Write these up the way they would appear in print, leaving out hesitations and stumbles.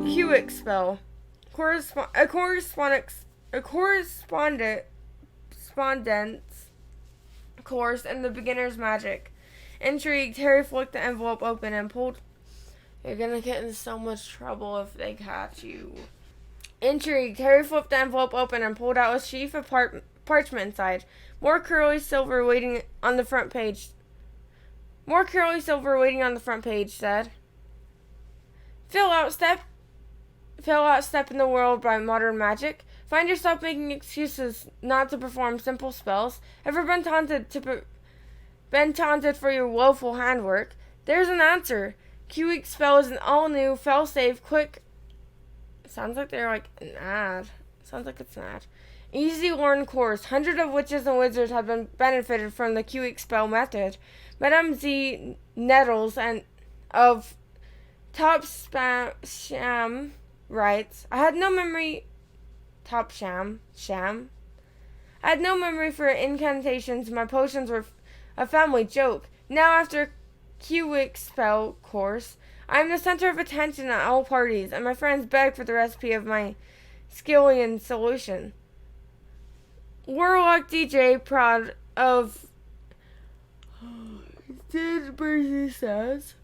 Q-Expel. A correspondence course in the beginner's magic. Intrigued, Harry flicked the envelope open and pulled. You're gonna get in so much trouble if they catch you. Intrigued, Harry flipped the envelope open and pulled out a sheaf of parchment inside. More curly silver waiting on the front page. More curly silver waiting on the front page said, Fill out step in the world by modern magic. Find yourself making excuses not to perform simple spells. Ever been taunted for your woeful handwork? There's an answer. Q-Expel is an all-new, fail-safe, quick. Sounds like they're like an ad. Sounds like it's an ad. Easy-learn course. Hundreds of witches and wizards have been benefited from the Q-Expel method. Madame Z. Nettles and of Top Sham writes, I had no memory for incantations. My potions were a family joke. Now, after Q-Expel course, I am the center of attention at all parties, and my friends beg for the recipe of my Skillian solution. Warlock DJ proud of Did Bertie says,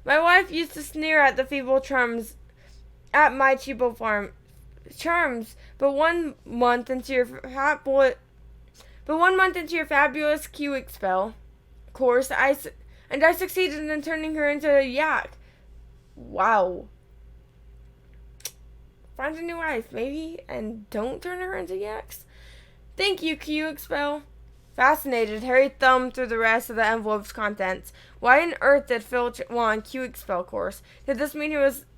my wife used to sneer at the feeble charms at my Chibo farm. But 1 month into your fabulous Q-Expel course, I succeeded in turning her into a yak. Wow. Find a new wife, maybe, and don't turn her into yaks. Thank you, Q-Expel. Fascinated, Harry thumbed through the rest of the envelope's contents. Why on earth did Filch want a Q-Expel course? Did this mean he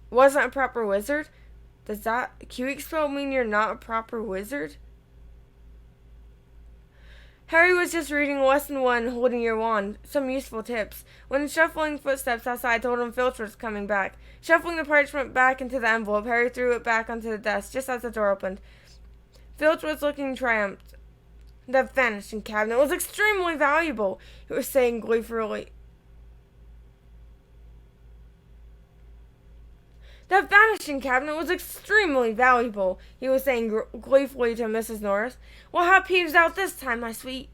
wasn't a proper wizard? Does that Q-Expel mean you're not a proper wizard? Harry was just reading Lesson 1, Holding Your Wand. Some useful tips. When shuffling footsteps outside told him Filch was coming back. Shuffling the parchment back into the envelope, Harry threw it back onto the desk just as the door opened. Filch was looking triumphant. The vanishing cabinet was extremely valuable, he was saying gleefully. That vanishing cabinet was extremely valuable, he was saying gleefully to Mrs. Norris. We'll have Peeves out this time, my sweet.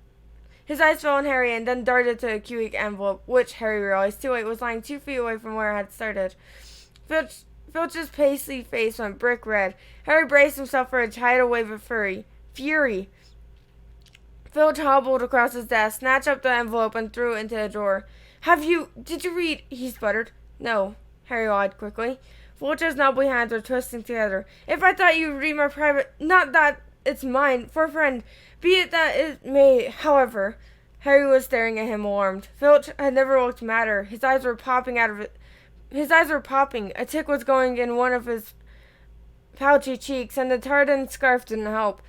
His eyes fell on Harry and then darted to a Q envelope, which, Harry realized too late, was lying 2 feet away from where it had started. Filch's pasty face went brick red. Harry braced himself for a tidal wave of fury. Filch hobbled across his desk, snatched up the envelope, and threw it into a drawer. Did you read? He sputtered. No, Harry lied quickly. Filch's knobbly hands were twisting together. If I thought you'd read my private, not that it's mine, for a friend, be it that it may, however. Harry was staring at him, alarmed. Filch had never looked madder. His eyes were popping. A tick was going in one of his pouchy cheeks, and the tartan scarf didn't help.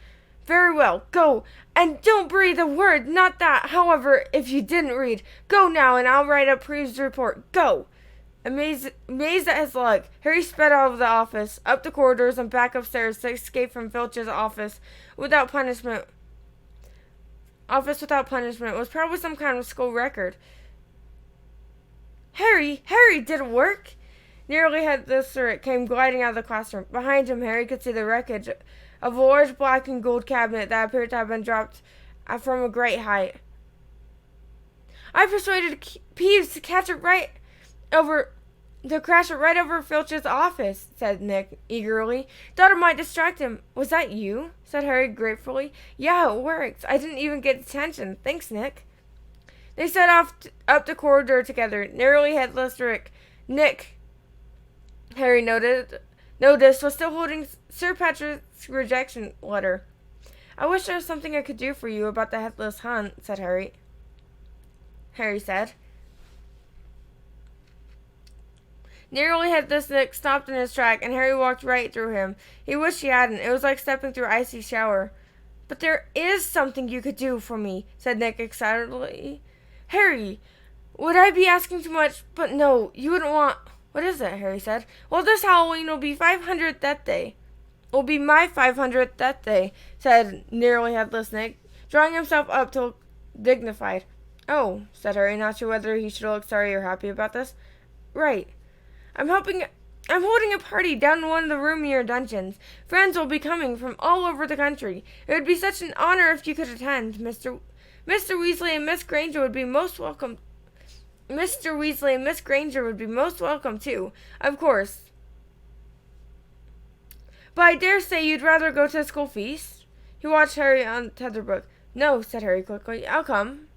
Very well, go, and don't breathe a word, not that, however, if you didn't read. Go now, and I'll write up Peeves' report. Go! Amazed at his luck, Harry sped out of the office, up the corridors, and back upstairs to escape from Filch's office without punishment. Office without punishment was probably some kind of school record. Harry, did it work? Nearly Headless Rick came gliding out of the classroom. Behind him, Harry could see the wreckage of a large black and gold cabinet that appeared to have been dropped from a great height. I persuaded Peeves to crash it right over Filch's office, said Nick eagerly. Thought it might distract him. Was that you? Said Harry gratefully. Yeah, it worked. I didn't even get detention. Thanks, Nick. They set off up the corridor together. Nearly Headless Rick. Nick, Harry noticed, was still holding Sir Patrick's rejection letter. I wish there was something I could do for you about the Headless Hunt, said Harry. Harry said. Nearly Headless Nick stopped in his track, and Harry walked right through him. He wished he hadn't. It was like stepping through an icy shower. But there is something you could do for me, said Nick excitedly. Harry, would I be asking too much? But no, you wouldn't want... What is it? Harry said. Well, this Halloween will be 500th Death Day. Will be my 500th Death Day, said Nearly Headless Nick, drawing himself up to dignified. "Oh," said Harry, not sure whether he should look sorry or happy about this. "Right. I'm helping. I'm holding a party down in one of the roomier dungeons. Friends will be coming from all over the country. It would be such an honor if you could attend. Mr. Weasley and Miss Granger would be most welcome. Mr. Weasley and Miss Granger would be most welcome too, of course. But I dare say you'd rather go to a school feast." He watched Harry untether Brooke. "No," said Harry quickly. "I'll come."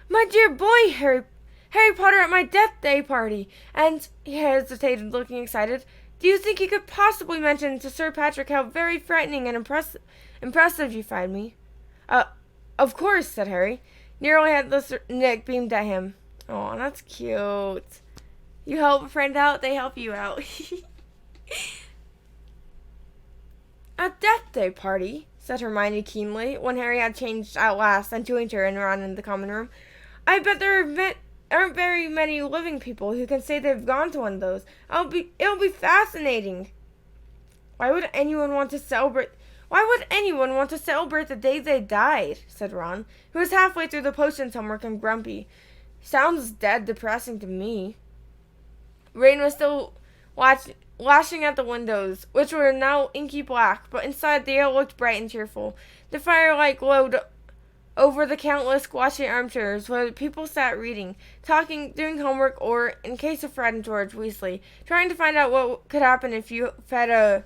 "My dear boy, Harry Potter at my Death Day party!" And he hesitated, looking excited. "Do you think you could possibly mention to Sir Patrick how very frightening and impressive you find me?" Of course," said Harry. Nearly headless Nick beamed at him. "Oh, that's cute. You help a friend out, they help you out." "A Death Day party?" said Hermione keenly, when Harry had changed at last and joined her and Ron in the common room. "I bet there aren't very many living people who can say they've gone to one of those. It'll be fascinating." Why would anyone want to celebrate the day they died?" said Ron, who was halfway through the potions homework and grumpy. "Sounds dead depressing to me." Rain was still lashing at the windows, which were now inky black, but inside the air looked bright and cheerful. The firelight glowed over the countless squashy armchairs where people sat reading, talking, doing homework, or, in case of Fred and George Weasley, trying to find out what could happen if you fed a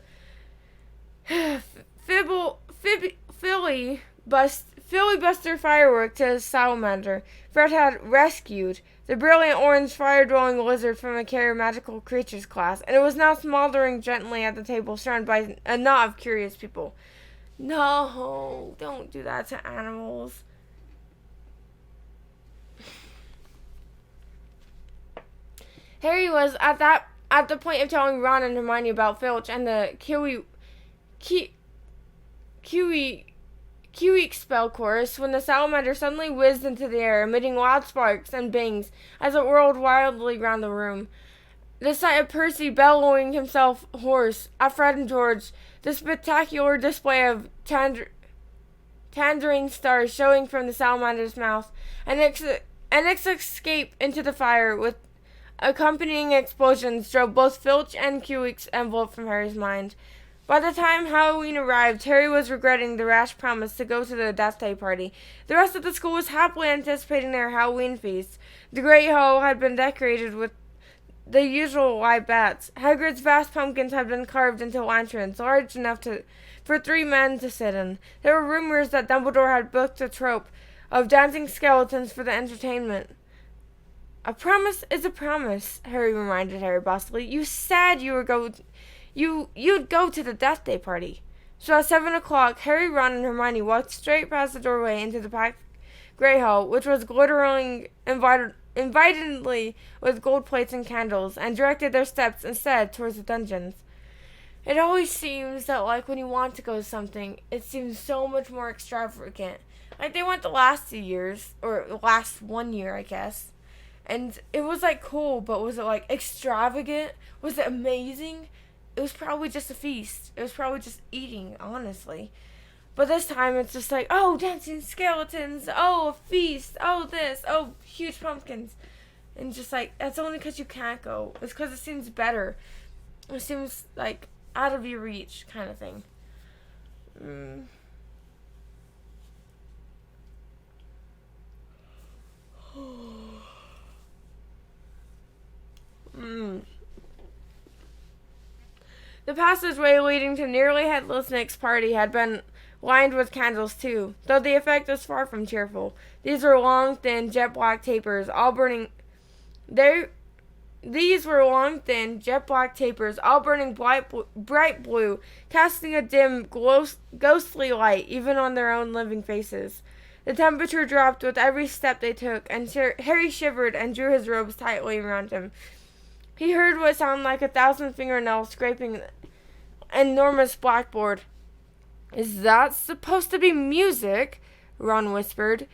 filibuster firework to a salamander Fred had rescued, the brilliant orange fire-dwelling lizard from a Care Magical Creatures class, and it was now smoldering gently at the table surrounded by a knot of curious people. No, don't do that to animals. Harry was at the point of telling Ron and Hermione about Filch and the Kiwi spell chorus when the salamander suddenly whizzed into the air, emitting loud sparks and bangs as it whirled wildly round the room. The sight of Percy bellowing himself hoarse at Fred and George, the spectacular display of tangerine stars showing from the salamander's mouth, and its escape into the fire with accompanying explosions drove both Filch and Kiwi's envelope from Harry's mind. By the time Halloween arrived, Harry was regretting the rash promise to go to the Death Day party. The rest of the school was happily anticipating their Halloween feast. The Great Hall had been decorated with the usual live bats. Hagrid's vast pumpkins had been carved into lanterns, large enough for 3 men to sit in. There were rumors that Dumbledore had booked a troupe of dancing skeletons for the entertainment. "A promise is a promise," Harry reminded Harry bossily. "You said you'd go to the Death Day party." So at 7 o'clock, Harry, Ron, and Hermione walked straight past the doorway into the packed Grey Hall, which was glittering invitingly with gold plates and candles, and directed their steps instead towards the dungeons. It always seems that, like, when you want to go to something, it seems so much more extravagant. Like, they went the last 2 years, or the last 1 year, I guess, and it was, like, cool, but was it, like, extravagant? Was it amazing? It was probably just a feast. It was probably just eating, honestly. But this time it's just like, oh, dancing skeletons, oh, a feast, oh, this, oh, huge pumpkins. And just like, that's only because you can't go. It's because it seems better. It seems like out of your reach kind of thing. The passageway leading to Nearly Headless Nick's party had been lined with candles too, though the effect was far from cheerful. These were long, thin, jet-black tapers, all burning bright blue, casting a dim, ghostly light even on their own living faces. The temperature dropped with every step they took, and Harry shivered and drew his robes tightly around him. He heard what sounded like 1,000 fingernails scraping an enormous blackboard. "Is that supposed to be music?" Ron whispered.